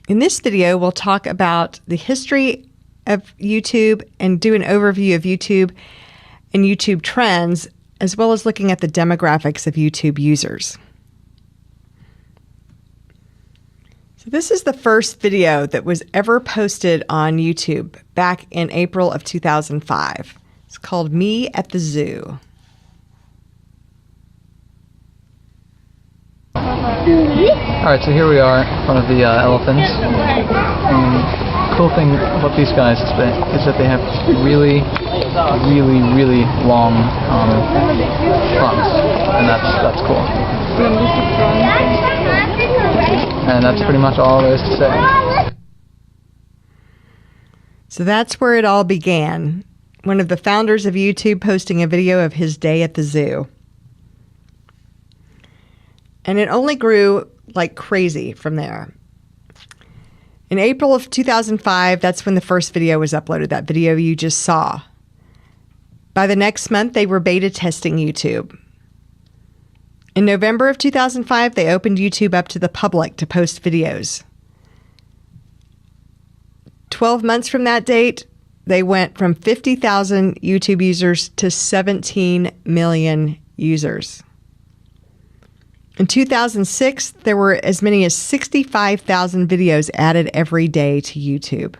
In this video, we'll talk about the history of YouTube and do an overview of YouTube and YouTube trends, as well as looking at the demographics of YouTube users. So this is the first video that was ever posted on YouTube back in April of 2005. It's called Me at the Zoo. Alright, so here we are in front of the elephants. The cool thing about these guys is that they have really long trunks, and that's cool. And that's pretty much all there is to say. So that's where it all began. One of the founders of YouTube posting a video of his day at the zoo. And it only grew like crazy from there. In April of 2005, that's when the first video was uploaded, that video you just saw. By the next month, they were beta testing YouTube. In November of 2005, they opened YouTube up to the public to post videos. 12 months from that date, they went from 50,000 YouTube users to 17 million users. In 2006, there were as many as 65,000 videos added every day to YouTube.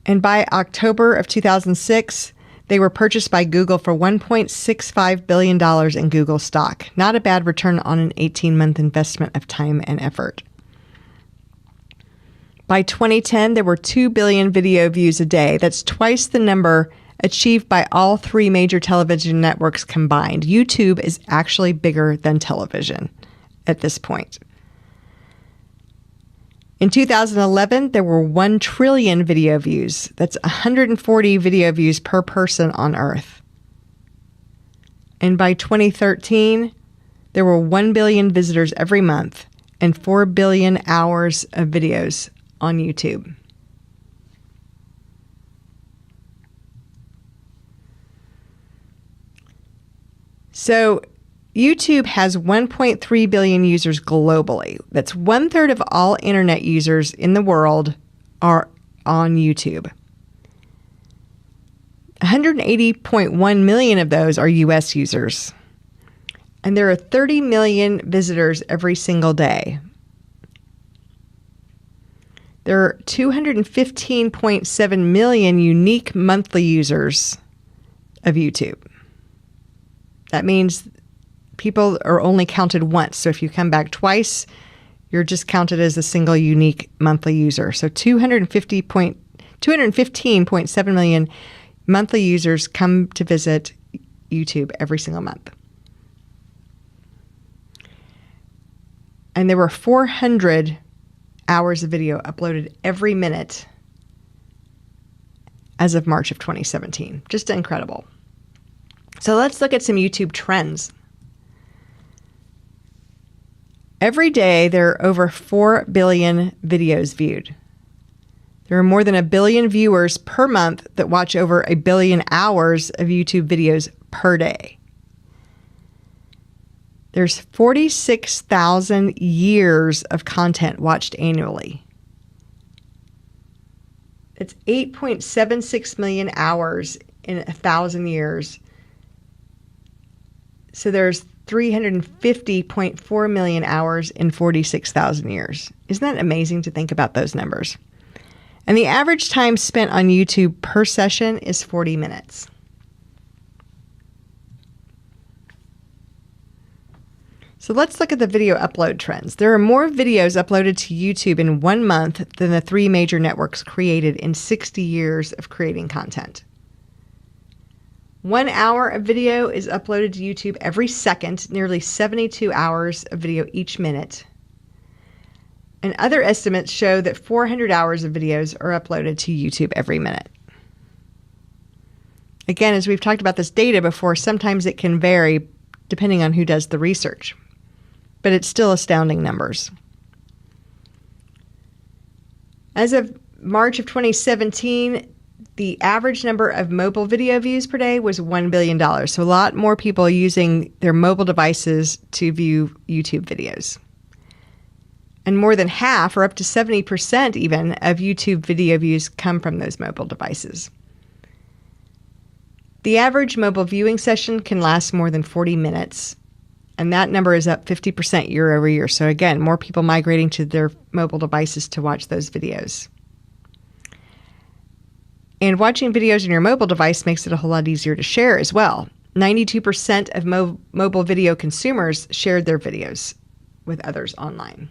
And by October of 2006, they were purchased by Google for $1.65 billion in Google stock. Not a bad return on an 18-month investment of time and effort. By 2010, there were 2 billion video views a day. That's twice the number achieved by all three major television networks combined. YouTube is actually bigger than television at this point. In 2011, there were 1 trillion video views. That's 140 video views per person on Earth. And by 2013, there were 1 billion visitors every month and 4 billion hours of videos on YouTube. So YouTube has 1.3 billion users globally. That's 1/3 of all internet users in the world are on YouTube. 180.1 million of those are US users. And there are 30 million visitors every single day. There are 215.7 million unique monthly users of YouTube. That means people are only counted once. So if you come back twice, you're just counted as a single unique monthly user. So 215.7 million monthly users come to visit YouTube every single month. And there were 400 hours of video uploaded every minute as of March of 2017. Just incredible. So let's look at some YouTube trends. Every day, there are over 4 billion videos viewed. There are more than 1 billion viewers per month that watch over 1 billion hours of YouTube videos per day. There's 46,000 years of content watched annually. It's 8.76 million hours in 1,000 years. So there's 350.4 million hours in 46,000 years. Isn't that amazing to think about those numbers? And the average time spent on YouTube per session is 40 minutes. So let's look at the video upload trends. There are more videos uploaded to YouTube in 1 month than the 3 major networks created in 60 years of creating content. 1 hour of video is uploaded to YouTube every second, nearly 72 hours of video each minute. And other estimates show that 400 hours of videos are uploaded to YouTube every minute. Again, as we've talked about this data before, sometimes it can vary depending on who does the research, but it's still astounding numbers. As of March of 2017, the average number of mobile video views per day was $1 billion. So a lot more people using their mobile devices to view YouTube videos. And more than half, or up to 70% even, of YouTube video views come from those mobile devices. The average mobile viewing session can last more than 40 minutes, and that number is up 50% year over year. So again, more people migrating to their mobile devices to watch those videos. And watching videos on your mobile device makes it a whole lot easier to share as well. 92% of mobile video consumers shared their videos with others online.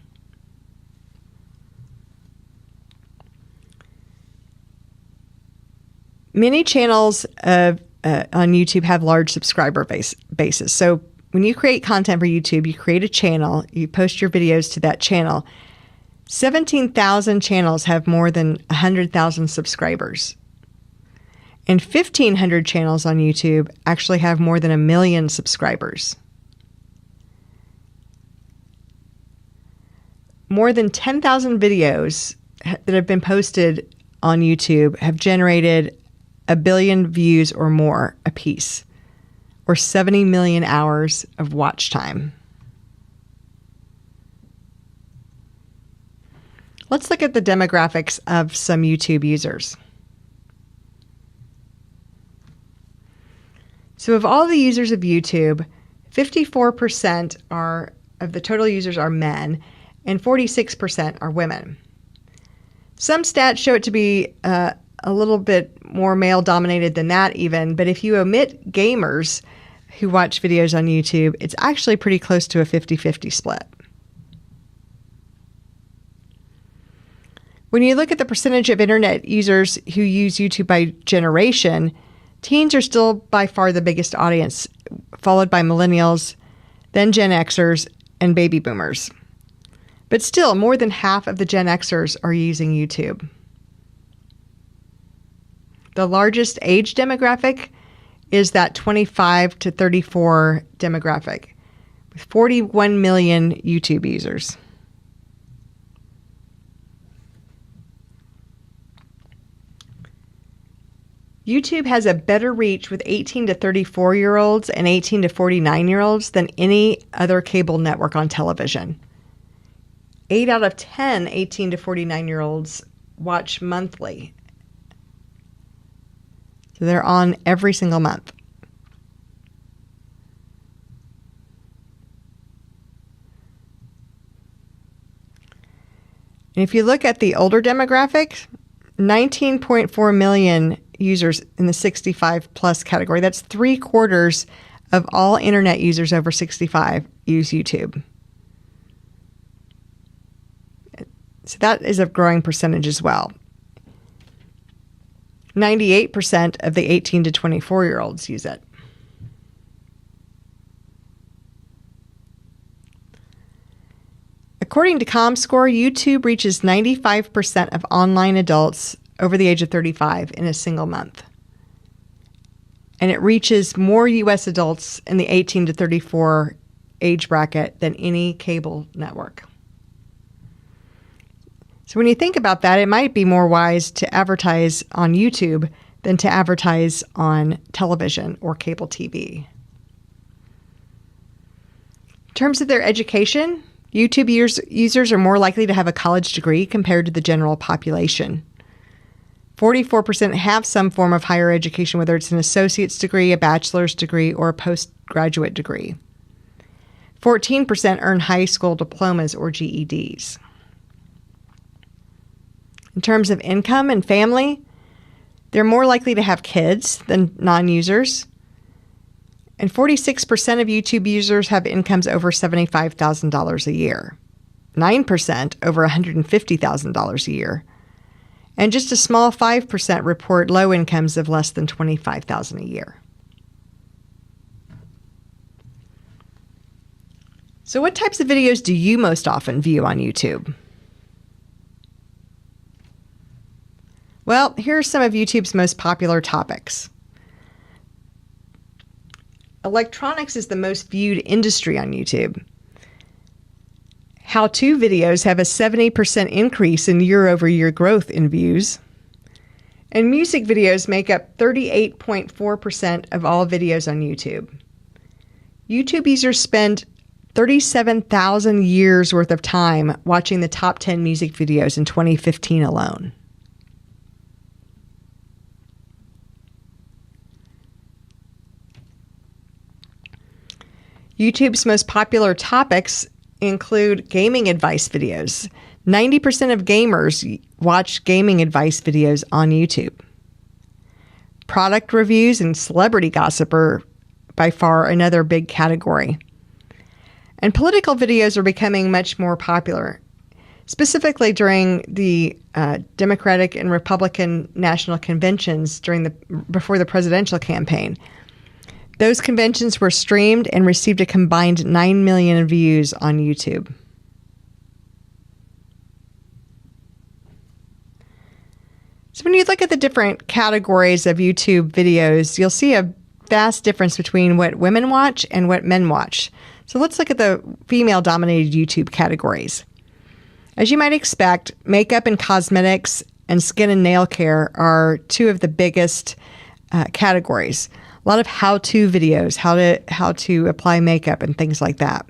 Many channels on YouTube have large subscriber bases. So when you create content for YouTube, you create a channel, you post your videos to that channel. 17,000 channels have more than 100,000 subscribers. And 1,500 channels on YouTube actually have more than 1 million subscribers. More than 10,000 videos that have been posted on YouTube have generated 1 billion views or more apiece, or 70 million hours of watch time. Let's look at the demographics of some YouTube users. So of all the users of YouTube, 54% of the total users are men, and 46% are women. Some stats show it to be a little bit more male-dominated than that even, but if you omit gamers who watch videos on YouTube, it's actually pretty close to a 50-50 split. When you look at the percentage of internet users who use YouTube by generation, teens are still by far the biggest audience, followed by millennials, then Gen Xers, and baby boomers. But still, more than half of the Gen Xers are using YouTube. The largest age demographic is that 25 to 34 demographic, with 41 million YouTube users. YouTube has a better reach with 18 to 34-year-olds and 18 to 49-year-olds than any other cable network on television. 8 out of 10 18 to 49-year-olds watch monthly. So they're on every single month. And if you look at the older demographic, 19.4 million users in the 65 plus category. That's 3/4 of all internet users over 65 use YouTube. So that is a growing percentage as well. 98% of the 18 to 24-year-olds use it. According to ComScore, YouTube reaches 95% of online adults over the age of 35 in a single month. And it reaches more U.S. adults in the 18 to 34 age bracket than any cable network. So when you think about that, it might be more wise to advertise on YouTube than to advertise on television or cable TV. In terms of their education, YouTube users are more likely to have a college degree compared to the general population. 44% have some form of higher education, whether it's an associate's degree, a bachelor's degree, or a postgraduate degree. 14% earn high school diplomas or GEDs. In terms of income and family, they're more likely to have kids than non-users. And 46% of YouTube users have incomes over $75,000 a year. 9% over $150,000 a year. And just a small 5% report low incomes of less than $25,000 a year. So what types of videos do you most often view on YouTube? Well, here are some of YouTube's most popular topics. Electronics is the most viewed industry on YouTube. How-to videos have a 70% increase in year-over-year growth in views. And music videos make up 38.4% of all videos on YouTube. YouTube users spend 37,000 years worth of time watching the top 10 music videos in 2015 alone. YouTube's most popular topics include gaming advice videos. 90% of gamers watch gaming advice videos on YouTube. Product reviews and celebrity gossip are by far another big category. And political videos are becoming much more popular, specifically during the Democratic and Republican national conventions before the presidential campaign. Those conventions were streamed and received a combined 9 million views on YouTube. So when you look at the different categories of YouTube videos, you'll see a vast difference between what women watch and what men watch. So let's look at the female-dominated YouTube categories. As you might expect, makeup and cosmetics and skin and nail care are two of the biggest categories. A lot of how-to videos, how to apply makeup and things like that.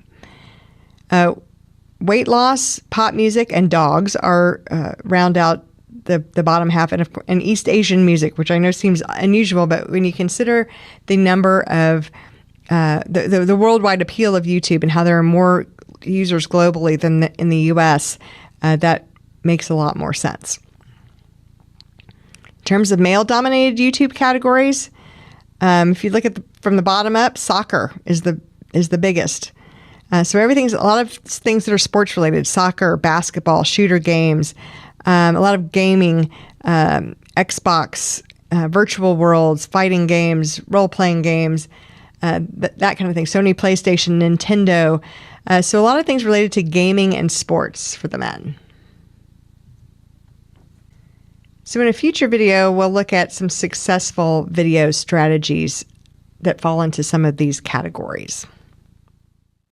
Weight loss, pop music, and dogs are round out the bottom half, and East Asian music, which I know seems unusual, but when you consider the number of the worldwide appeal of YouTube and how there are more users globally than in the U.S., that makes a lot more sense. In terms of male-dominated YouTube categories, if you look at from the bottom up, soccer is the biggest. So a lot of things that are sports related: soccer, basketball, shooter games, a lot of gaming, Xbox, virtual worlds, fighting games, role-playing games, that kind of thing. Sony PlayStation, Nintendo. So a lot of things related to gaming and sports for the men. So in a future video, we'll look at some successful video strategies that fall into some of these categories.